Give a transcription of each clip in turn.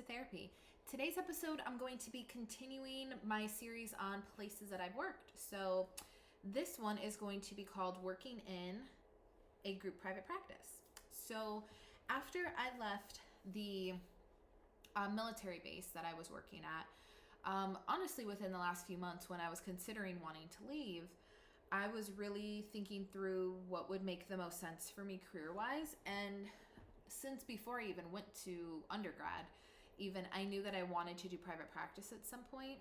to Therapy. Today's episode, I'm going to be continuing my series on places that I've worked. So this one is going to be called Working in a Group Private Practice. So after I left the military base that I was working at, honestly, within the last few months when I was considering wanting to leave, I was really thinking through what would make the most sense for me career-wise. And since before I even went to undergrad, I knew that I wanted to do private practice at some point.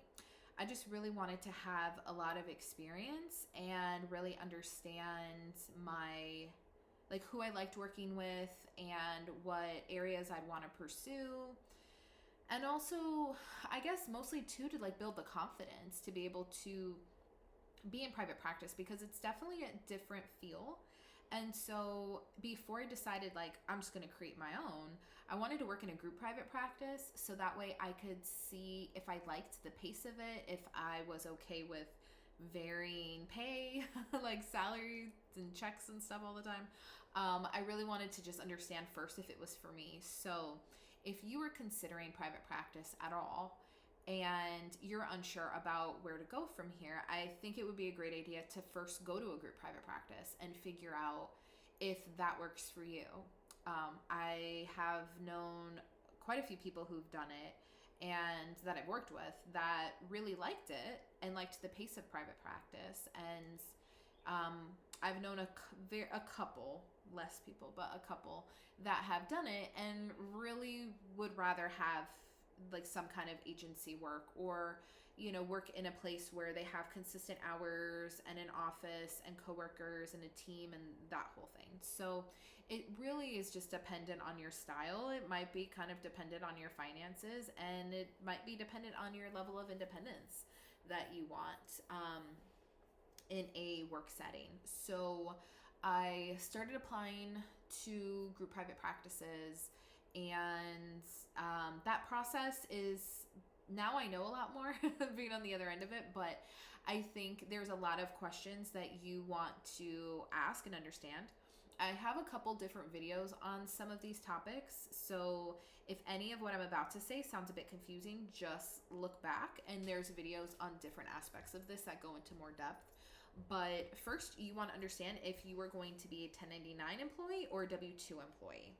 I just really wanted to have a lot of experience and really understand who I liked working with and what areas I'd want to pursue. And also, I guess mostly too, to build the confidence to be able to be in private practice, because it's definitely a different feel. And so before I decided I'm just going to create my own, I wanted to work in a group private practice so that way I could see if I liked the pace of it, if I was okay with varying pay, like salaries and checks and stuff all the time. I really wanted to just understand first if it was for me. So if you were considering private practice at all and you're unsure about where to go from here, I think it would be a great idea to first go to a group private practice and figure out if that works for you. I have known quite a few people who've done it and that I've worked with that really liked it and liked the pace of private practice. And I've known a couple, less people, but a couple that have done it and really would rather have some kind of agency work, or work in a place where they have consistent hours and an office and coworkers and a team and that whole thing. So it really is just dependent on your style. It might be kind of dependent on your finances, and it might be dependent on your level of independence that you want in a work setting. So I started applying to group private practices, and that process is, now I know a lot more being on the other end of it, but I think there's a lot of questions that you want to ask and understand. I have a couple different videos on some of these topics, so if any of what I'm about to say sounds a bit confusing, just look back, and there's videos on different aspects of this that go into more depth. But first, you want to understand if you are going to be a 1099 employee or a W-2 employee.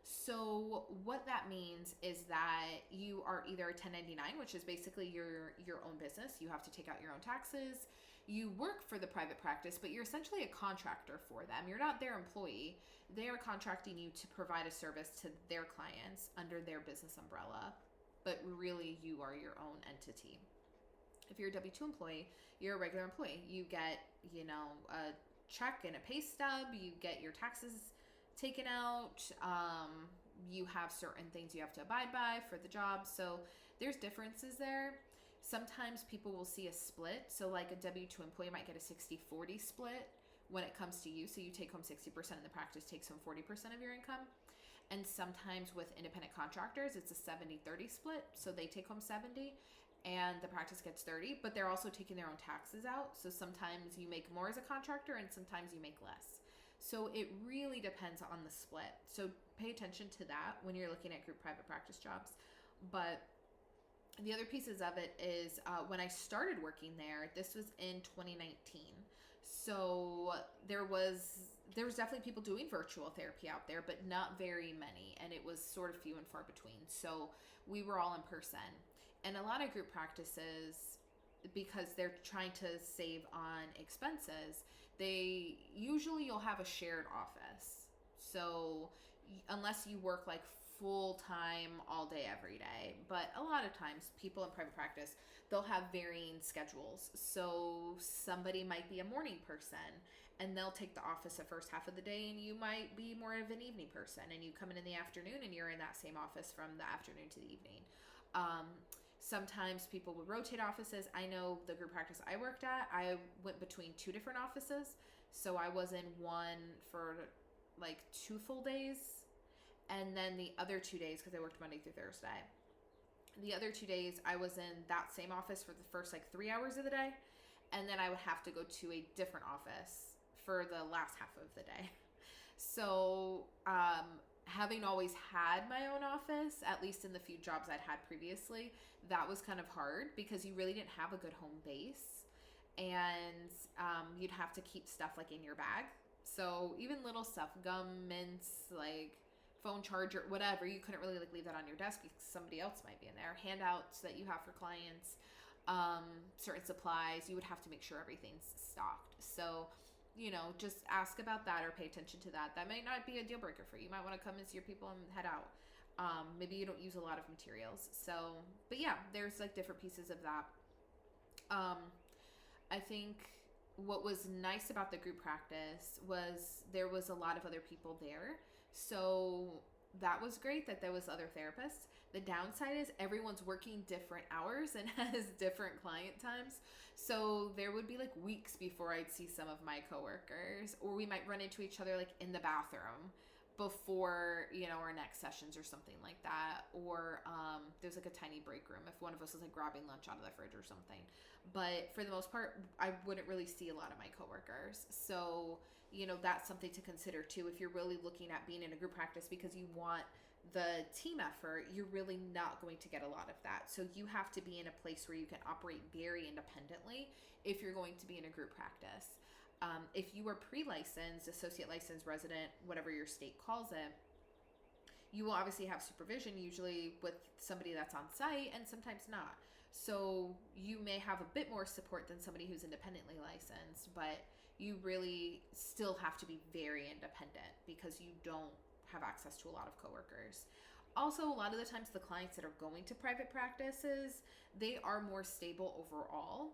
So what that means is that you are either a 1099, which is basically your own business. You have to take out your own taxes. You work for the private practice, but you're essentially a contractor for them. You're not their employee. They are contracting you to provide a service to their clients under their business umbrella, but really you are your own entity. If you're a W-2 employee, you're a regular employee. You get, a check and a pay stub. You get your taxes taken out. You have certain things you have to abide by for the job. So there's differences there. Sometimes people will see a split. So a W-2 employee might get a 60-40 split when it comes to you. So you take home 60% and the practice takes home 40% of your income. And sometimes with independent contractors, it's a 70-30 split. So they take home 70 and the practice gets 30, but they're also taking their own taxes out. So sometimes you make more as a contractor and sometimes you make less. So it really depends on the split. So pay attention to that when you're looking at group private practice jobs. But the other pieces of it is when I started working there, this was in 2019. So there was definitely people doing virtual therapy out there, but not very many. And it was sort of few and far between. So we were all in person. And a lot of group practices, because they're trying to save on expenses, you'll have a shared office. So unless you work full time all day every day, but a lot of times people in private practice, they'll have varying schedules. So somebody might be a morning person and they'll take the office the first half of the day, and you might be more of an evening person and you come in the afternoon and you're in that same office from the afternoon to the evening. Sometimes people would rotate offices. I know the group practice I worked at, I went between 2 different offices. So I was in one for 2 full days. And then the other 2 days, because I worked Monday through Thursday, the other 2 days I was in that same office for the first 3 hours of the day. And then I would have to go to a different office for the last half of the day. So having always had my own office, at least in the few jobs I'd had previously, that was kind of hard because you really didn't have a good home base, and you'd have to keep stuff like in your bag. So even little stuff, gum, mints, like phone charger, whatever, you couldn't really like leave that on your desk because somebody else might be in there. Handouts that you have for clients, certain supplies, you would have to make sure everything's stocked. So, just ask about that or pay attention to that. That might not be a deal breaker for you. You might want to come and see your people and head out. Maybe you don't use a lot of materials. So, but yeah, there's like different pieces of that. I think what was nice about the group practice was there was a lot of other people there. So that was great that there was other therapists. The downside is everyone's working different hours and has different client times. So there would be like weeks before I'd see some of my coworkers, or we might run into each other like in the bathroom before, our next sessions or something like that. Or there's like a tiny break room if one of us is like grabbing lunch out of the fridge or something. But for the most part, I wouldn't really see a lot of my coworkers. So, that's something to consider too. If you're really looking at being in a group practice because you want the team effort, you're really not going to get a lot of that. So you have to be in a place where you can operate very independently if you're going to be in a group practice. If you are pre-licensed, associate licensed, resident, whatever your state calls it, you will obviously have supervision, usually with somebody that's on site and sometimes not. So you may have a bit more support than somebody who's independently licensed, but you really still have to be very independent because you don't have access to a lot of coworkers. Also, a lot of the times the clients that are going to private practices, they are more stable overall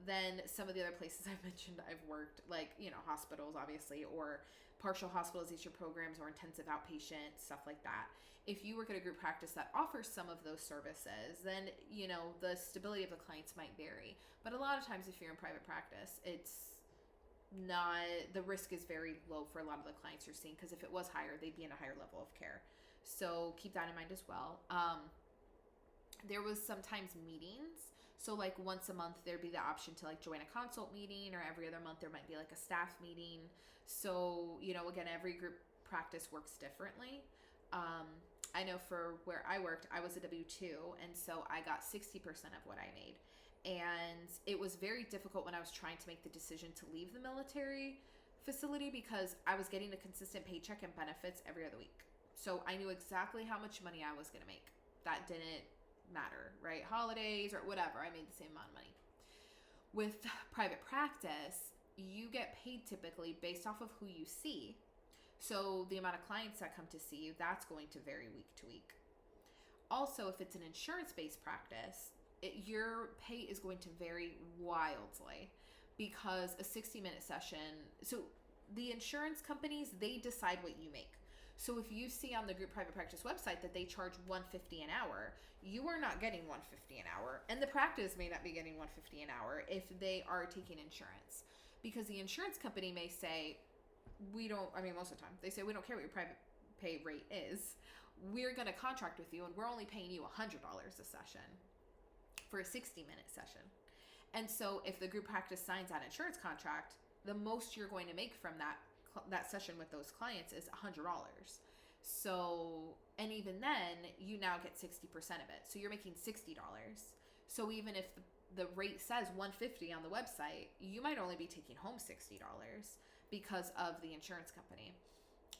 than some of the other places I've mentioned I've worked, like, hospitals, obviously, or partial hospitalization programs or intensive outpatient, stuff like that. If you work at a group practice that offers some of those services, then, the stability of the clients might vary. But a lot of times if you're in private practice, it's not, the risk is very low for a lot of the clients you're seeing, because if it was higher, they'd be in a higher level of care. So keep that in mind as well. There was sometimes meetings. So like once a month, there'd be the option to like join a consult meeting, or every other month there might be like a staff meeting. So, again, every group practice works differently. I know for where I worked, I was a W-2, and so I got 60% of what I made. And it was very difficult when I was trying to make the decision to leave the military facility because I was getting a consistent paycheck and benefits every other week. So I knew exactly how much money I was going to make. That didn't matter, right? Holidays or whatever, I made the same amount of money. With private practice, you get paid typically based off of who you see. So the amount of clients that come to see you, that's going to vary week to week. Also, if it's an insurance-based practice, your pay is going to vary wildly because a 60-minute session, so the insurance companies, they decide what you make. So if you see on the group private practice website that they charge $150 an hour, you are not getting $150 an hour, and the practice may not be getting $150 an hour if they are taking insurance, because the insurance company may say, most of the time they say, we don't care what your private pay rate is. We're going to contract with you and we're only paying you $100 a session for a 60-minute session. And so if the group practice signs that insurance contract, the most you're going to make from that session with those clients is $100. So, and even then, you now get 60% of it. So you're making $60. So even if the rate says $150 on the website, you might only be taking home $60 because of the insurance company.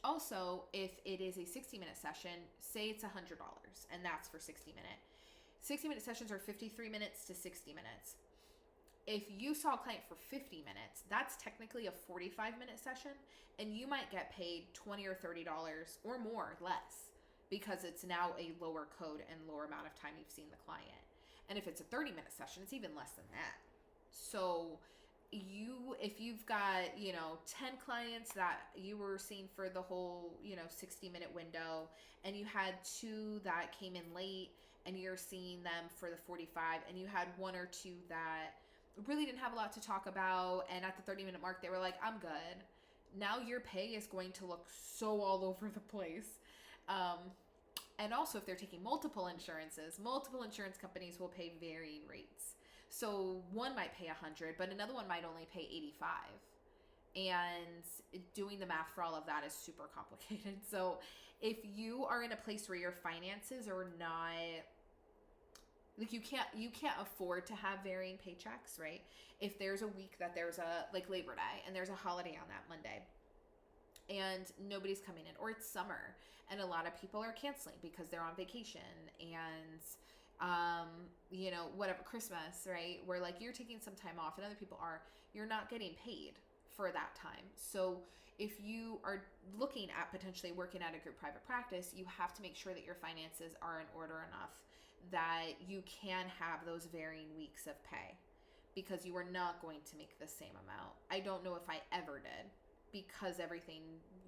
Also, if it is a 60-minute session, say it's $100, and that's for 60-minute. 60-minute sessions are 53 minutes to 60 minutes. If you saw a client for 50 minutes, that's technically a 45-minute session, and you might get paid $20 or $30 or more, less, because it's now a lower code and lower amount of time you've seen the client. And if it's a 30-minute session, it's even less than that. So if you've got, 10 clients that you were seeing for the whole, 60-minute window, and you had 2 that came in late, and you're seeing them for the 45, and you had 1 or 2 that really didn't have a lot to talk about, and at the 30-minute mark, they were like, I'm good. Now your pay is going to look so all over the place. And also, if they're taking multiple insurance companies will pay varying rates. So one might pay $100, but another one might only pay $85. And doing the math for all of that is super complicated. So if you are in a place where your finances are not, like, you can't afford to have varying paychecks, right? If there's a week that there's a, like, Labor Day and there's a holiday on that Monday and nobody's coming in, or it's summer and a lot of people are canceling because they're on vacation, and whatever, Christmas, right, where, like, you're taking some time off and other people are, you're not getting paid for that time. So if you are looking at potentially working at a group private practice, you have to make sure that your finances are in order enough that you can have those varying weeks of pay, because you are not going to make the same amount. I don't know if I ever did, because everything,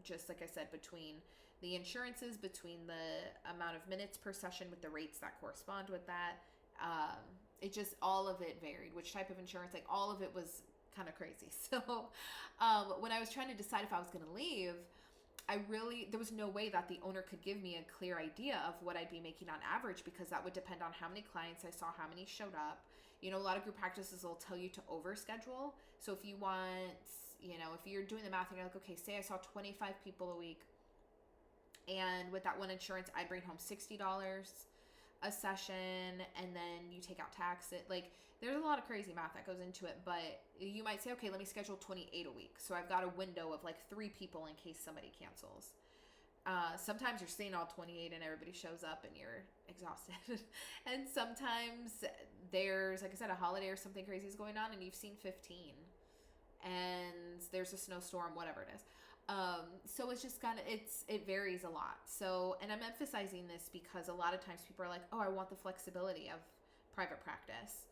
just like I said, between the insurances, between the amount of minutes per session with the rates that correspond with that, it just, all of it varied. Which type of insurance, like, all of it was kind of crazy. So when I was trying to decide if I was going to leave, there was no way that the owner could give me a clear idea of what I'd be making on average, because that would depend on how many clients I saw, how many showed up. A lot of group practices will tell you to overschedule. So if you want, if you're doing the math and you're like, okay, say I saw 25 people a week, and with that one insurance, I bring home $60 a session, and then you take out tax, like, there's a lot of crazy math that goes into it. But you might say, okay, let me schedule 28 a week. So I've got a window of like 3 people in case somebody cancels. Sometimes you're seeing all 28 and everybody shows up and you're exhausted. And sometimes there's, like I said, a holiday or something crazy is going on and you've seen 15. And there's a snowstorm, whatever it is. So it's just kind of, it varies a lot. So, and I'm emphasizing this because a lot of times people are like, oh, I want the flexibility of private practice.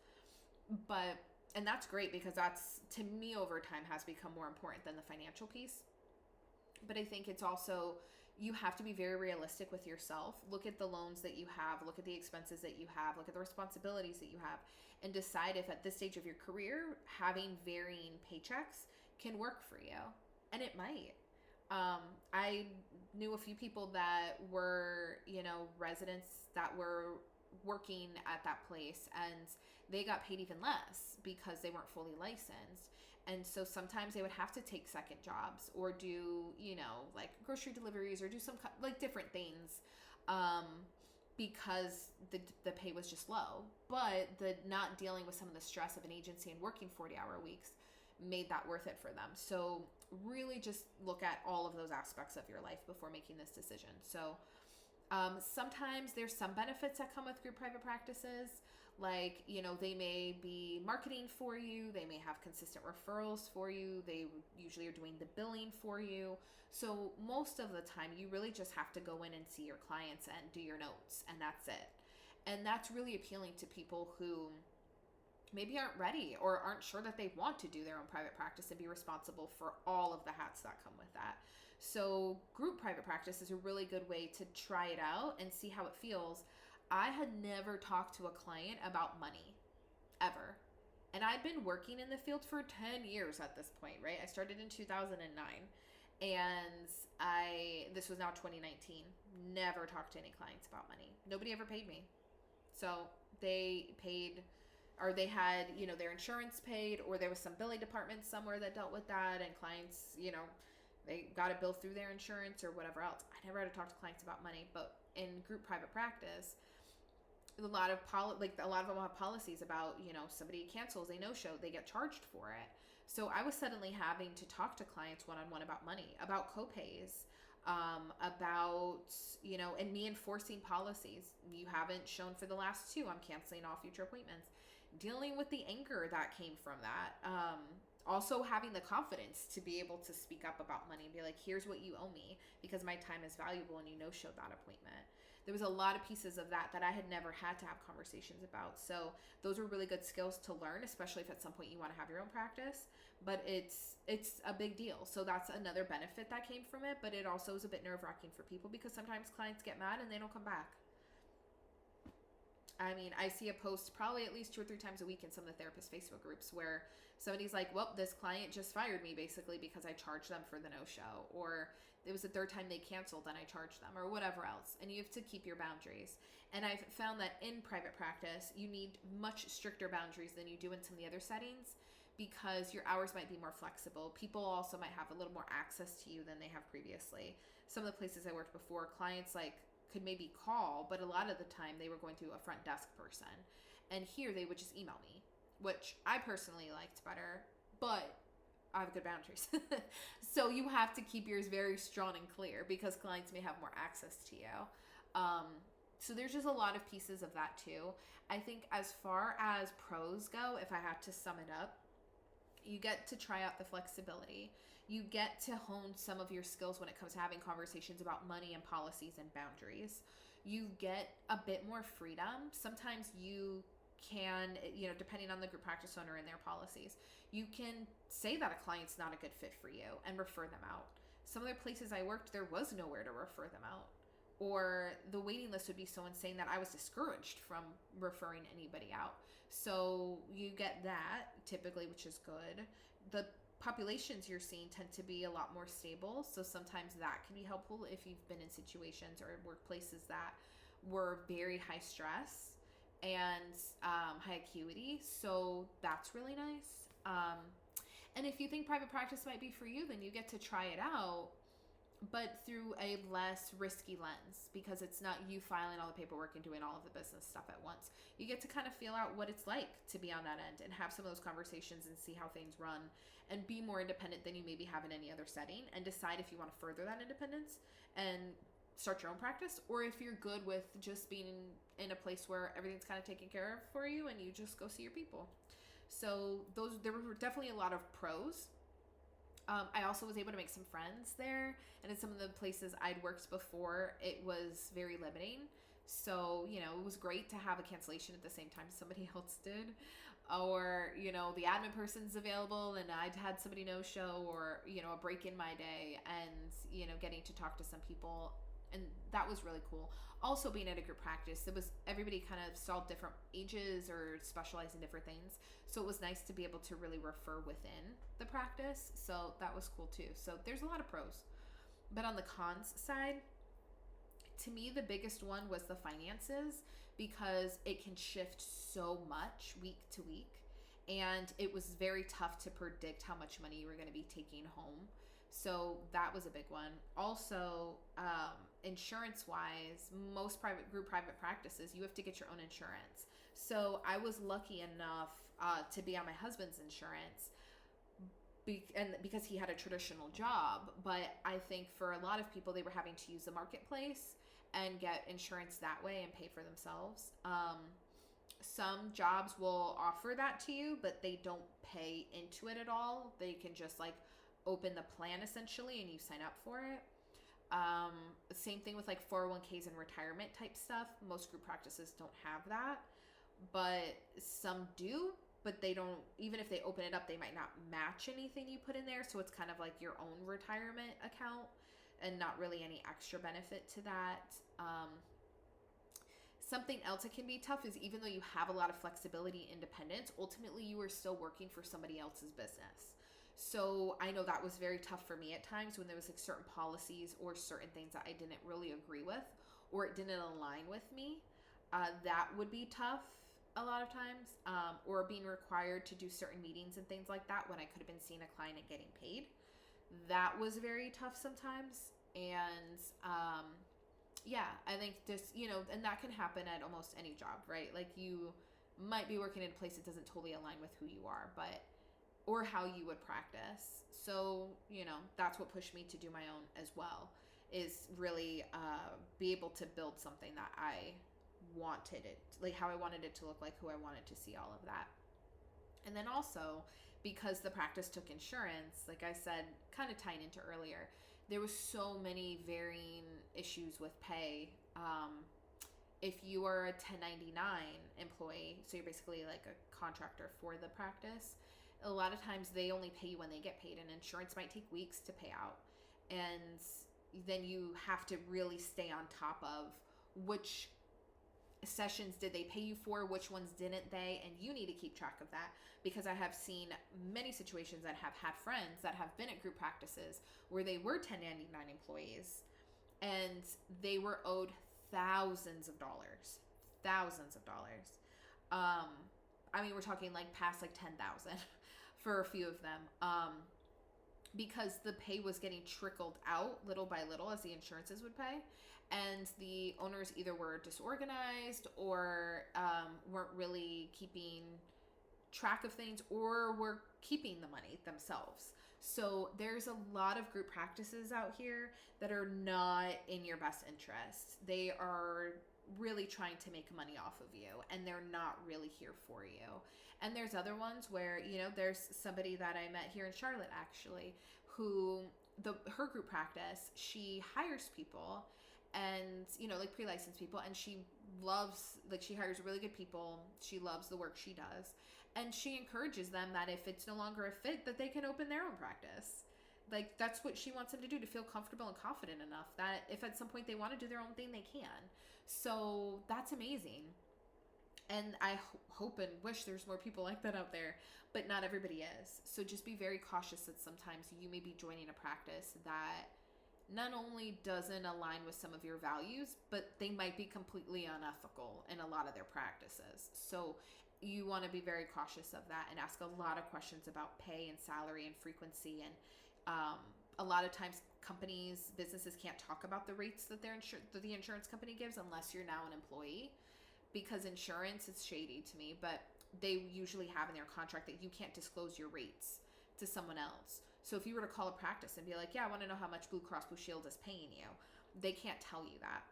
And that's great, because that's, to me, over time has become more important than the financial piece. But I think it's also, you have to be very realistic with yourself. Look at the loans that you have, look at the expenses that you have, look at the responsibilities that you have, and decide if at this stage of your career, having varying paychecks can work for you. And it might. I knew a few people that were, residents that were working at that place, and they got paid even less because they weren't fully licensed. And so sometimes they would have to take second jobs or do, like grocery deliveries or do some like different things, because the pay was just low. But the not dealing with some of the stress of an agency and working 40-hour weeks made that worth it for them. So really just look at all of those aspects of your life before making this decision. So sometimes there's some benefits that come with group private practices. Like, they may be marketing for you. They may have consistent referrals for you. They usually are doing the billing for you. So most of the time, you really just have to go in and see your clients and do your notes, and that's it. And that's really appealing to people who maybe aren't ready or aren't sure that they want to do their own private practice and be responsible for all of the hats that come with that. So group private practice is a really good way to try it out and see how it feels. I had never talked to a client about money, ever. And I'd been working in the field for 10 years at this point, right? I started in 2009, and this was now 2019, never talked to any clients about money. Nobody ever paid me. So they paid, or they had, their insurance paid, or there was some billing department somewhere that dealt with that, and clients, they got a bill through their insurance or whatever else. I never had to talk to clients about money. But in group private practice, a lot of them have policies about, somebody cancels, they no-show, they get charged for it. So I was suddenly having to talk to clients one-on-one about money, about copays, about, and me enforcing policies. You haven't shown for the last 2, I'm canceling all future appointments. Dealing with the anger that came from that. Also having the confidence to be able to speak up about money and be like, here's what you owe me because my time is valuable, and you no-showed that appointment. There was a lot of pieces of that I had never had to have conversations about. So those were really good skills to learn, especially if at some point you want to have your own practice. But it's a big deal. So that's another benefit that came from it. But it also is a bit nerve-wracking for people because sometimes clients get mad and they don't come back. I mean, I see a post probably at least 2 or 3 times a week in some of the therapist Facebook groups where somebody's like, well, this client just fired me basically because I charged them for the no-show, or it was the 3rd time they canceled and I charged them, or whatever else. And you have to keep your boundaries. And I've found that in private practice, you need much stricter boundaries than you do in some of the other settings, because your hours might be more flexible. People also might have a little more access to you than they have previously. Some of the places I worked before, clients like could maybe call, but a lot of the time they were going to a front desk person. And here they would just email me, which I personally liked better, but I have good boundaries. So you have to keep yours very strong and clear because clients may have more access to you. So there's just a lot of pieces of that too. I think as far as pros go, if I had to sum it up, you get to try out the flexibility. You get to hone some of your skills when it comes to having conversations about money and policies and boundaries. You get a bit more freedom. Sometimes you can, depending on the group practice owner and their policies, you can say that a client's not a good fit for you and refer them out. Some other places I worked, there was nowhere to refer them out. Or the waiting list would be so insane that I was discouraged from referring anybody out. So you get that typically, which is good. The populations you're seeing tend to be a lot more stable. So sometimes that can be helpful if you've been in situations or workplaces that were very high stress and high acuity. So that's really nice. And if you think private practice might be for you, then you get to try it out, but through a less risky lens, because it's not you filing all the paperwork and doing all of the business stuff at once. You get to kind of feel out what it's like to be on that end and have some of those conversations and see how things run and be more independent than you maybe have in any other setting, and decide if you want to further that independence and start your own practice, or if you're good with just being in a place where everything's kind of taken care of for you and you just go see your people. So there were definitely a lot of pros. I also was able to make some friends there, and in some of the places I'd worked before, it was very limiting. So, it was great to have a cancellation at the same time somebody else did, or, the admin person's available and I'd had somebody no show, or, a break in my day, and, getting to talk to some people. And that was really cool. Also, being at a group practice, everybody kind of saw different ages or specialized in different things. So it was nice to be able to really refer within the practice. So that was cool too. So there's a lot of pros. But on the cons side, to me, the biggest one was the finances, because it can shift so much week to week. And it was very tough to predict how much money you were going to be taking home. So that was a big one. Also, insurance-wise, most private practices, you have to get your own insurance. So I was lucky enough to be on my husband's insurance, because he had a traditional job. But I think for a lot of people, they were having to use the marketplace and get insurance that way and pay for themselves. Some jobs will offer that to you, but they don't pay into it at all. They can just open the plan essentially and you sign up for it. Same thing with 401ks and retirement type stuff. Most group practices don't have that, but some do. But they don't, even if they open it up, they might not match anything you put in there. So it's kind of like your own retirement account and not really any extra benefit to that. Something else that can be tough is, even though you have a lot of flexibility, independence, ultimately you are still working for somebody else's business. So I know that was very tough for me at times when there was certain policies or certain things that I didn't really agree with, or it didn't align with me. That would be tough a lot of times, or being required to do certain meetings and things like that when I could have been seeing a client and getting paid. That was very tough sometimes. And I think just, and that can happen at almost any job, right? You might be working in a place that doesn't totally align with who you are, or how you would practice. So, that's what pushed me to do my own as well, is really be able to build something that I wanted it, how I wanted it to look, who I wanted to see, all of that. And then also, because the practice took insurance, like I said, kind of tying into earlier, there was so many varying issues with pay. If you are a 1099 employee, so you're basically a contractor for the practice, a lot of times they only pay you when they get paid, and insurance might take weeks to pay out. And then you have to really stay on top of which sessions did they pay you for, which ones didn't they, and you need to keep track of that, because I have seen many situations that have had friends that have been at group practices where they were 1099 employees and they were owed thousands of dollars. We're talking past 10,000 for a few of them. Because the pay was getting trickled out little by little as the insurances would pay. And the owners either were disorganized or weren't really keeping track of things or were keeping the money themselves. So there's a lot of group practices out here that are not in your best interest. They are really trying to make money off of you, and they're not really here for you. And there's other ones where, there's somebody that I met here in Charlotte actually, who her group practice, she hires people and, like pre-licensed people, and she loves, like she hires really good people. She loves the work she does. And she encourages them that if it's no longer a fit, that they can open their own practice. Like, that's what she wants them to do, to feel comfortable and confident enough that if at some point they want to do their own thing, they can. So that's amazing. And I hope and wish there's more people like that out there, but not everybody is. So just be very cautious that sometimes you may be joining a practice that not only doesn't align with some of your values, but they might be completely unethical in a lot of their practices. So you want to be very cautious of that and ask a lot of questions about pay and salary and frequency. And a lot of times businesses can't talk about the rates that that the insurance company gives unless you're now an employee, because insurance is shady to me, but they usually have in their contract that you can't disclose your rates to someone else. So if you were to call a practice and be like, yeah, I want to know how much Blue Cross Blue Shield is paying you, they can't tell you that.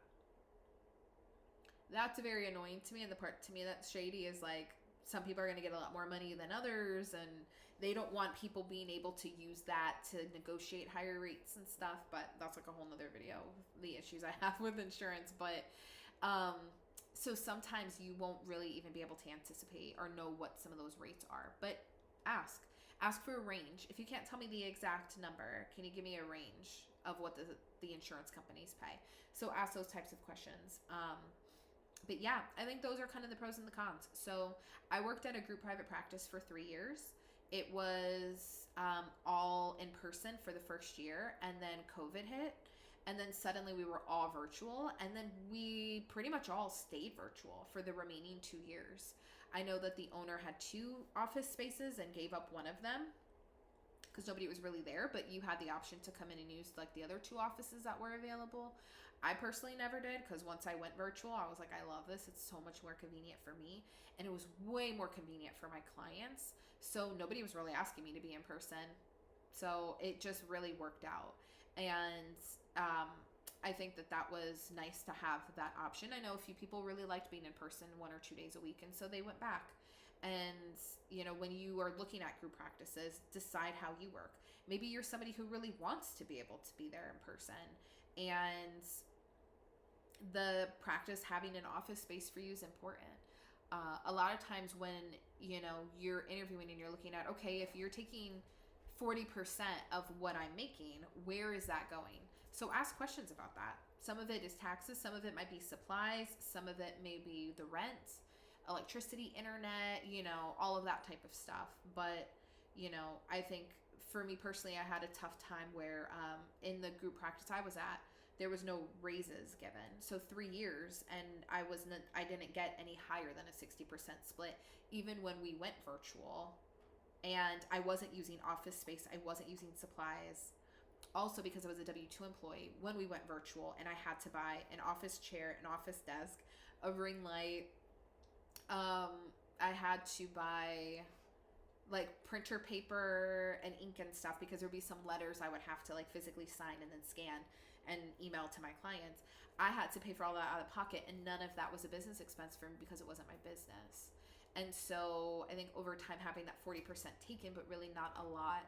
That's very annoying to me. And the part to me that's shady is like, some people are going to get a lot more money than others, and they don't want people being able to use that to negotiate higher rates and stuff. But that's like a whole nother video, the issues I have with insurance. But so sometimes you won't really even be able to anticipate or know what some of those rates are. But ask for a range. If you can't tell me the exact number, can you give me a range of what the insurance companies pay? So ask those types of questions. But yeah, I think those are kind of the pros and the cons. So I worked at a group private practice for 3 years. It was all in person for the first year, and then COVID hit, and then suddenly we were all virtual, and then we pretty much all stayed virtual for the remaining 2 years. I know that the owner had 2 office spaces and gave up one of them because nobody was really there, but you had the option to come in and use like the other 2 offices that were available. I personally never did, because once I went virtual, I was like, I love this. It's so much more convenient for me. And it was way more convenient for my clients. So nobody was really asking me to be in person. So it just really worked out. And I think that was nice to have that option. I know a few people really liked being in person 1 or 2 days a week, and so they went back. And, when you are looking at group practices, decide how you work. Maybe you're somebody who really wants to be able to be there in person, and the practice having an office space for you is important. A lot of times when, you're interviewing and you're looking at, okay, if you're taking 40% of what I'm making, where is that going? So ask questions about that. Some of it is taxes. Some of it might be supplies. Some of it may be the rent, electricity, internet, all of that type of stuff. But, I think for me personally, I had a tough time where in the group practice I was at, there was no raises given. So 3 years, and I didn't get any higher than a 60% split, even when we went virtual. And I wasn't using office space. I wasn't using supplies. Also, because I was a W-2 employee, when we went virtual, and I had to buy an office chair, an office desk, a ring light. I had to buy like printer paper and ink and stuff, because there'd be some letters I would have to like physically sign and then scan and email to my clients. I had to pay for all that out of pocket, and none of that was a business expense for me because it wasn't my business. And so I think over time, having that 40% taken, but really not a lot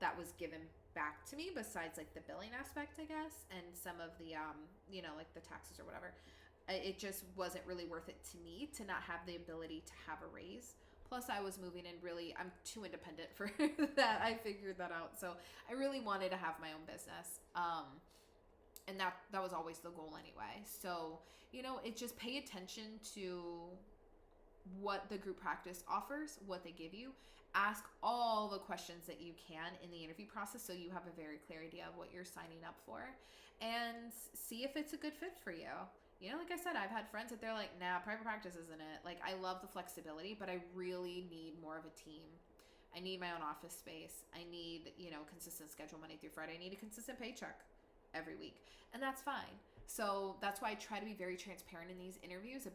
that was given back to me besides like the billing aspect, I guess, and some of the like the taxes or whatever, it just wasn't really worth it to me to not have the ability to have a raise. Plus I was moving, and really I'm too independent for that. I figured that out. So I really wanted to have my own business. And that was always the goal anyway. So, it just pay attention to what the group practice offers, what they give you. Ask all the questions that you can in the interview process so you have a very clear idea of what you're signing up for, and see if it's a good fit for you. Like I said, I've had friends that they're like, nah, private practice isn't it. Like, I love the flexibility, but I really need more of a team I need my own office space. I need, consistent schedule Monday through Friday. I need a consistent paycheck every week. And that's fine. So that's why I try to be very transparent in these interviews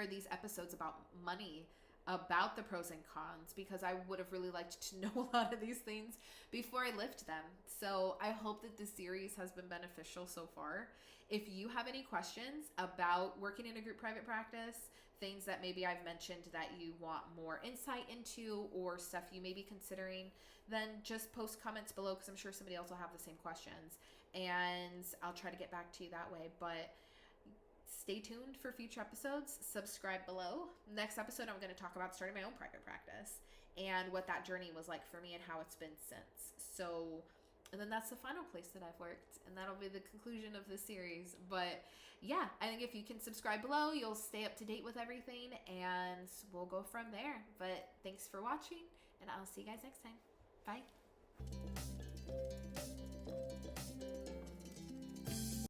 these episodes about money, about the pros and cons, because I would have really liked to know a lot of these things before I lived them. So I hope that this series has been beneficial so far. If you have any questions about working in a group private practice, things that maybe I've mentioned that you want more insight into, or stuff you may be considering, then just post comments below, because I'm sure somebody else will have the same questions, and I'll try to get back to you that way. But stay tuned for future episodes. Subscribe below. Next episode, I'm going to talk about starting my own private practice and what that journey was like for me and how it's been since. And then that's the final place that I've worked, and that'll be the conclusion of this series. But yeah, I think if you can subscribe below, you'll stay up to date with everything, and we'll go from there. But thanks for watching, and I'll see you guys next time. Bye.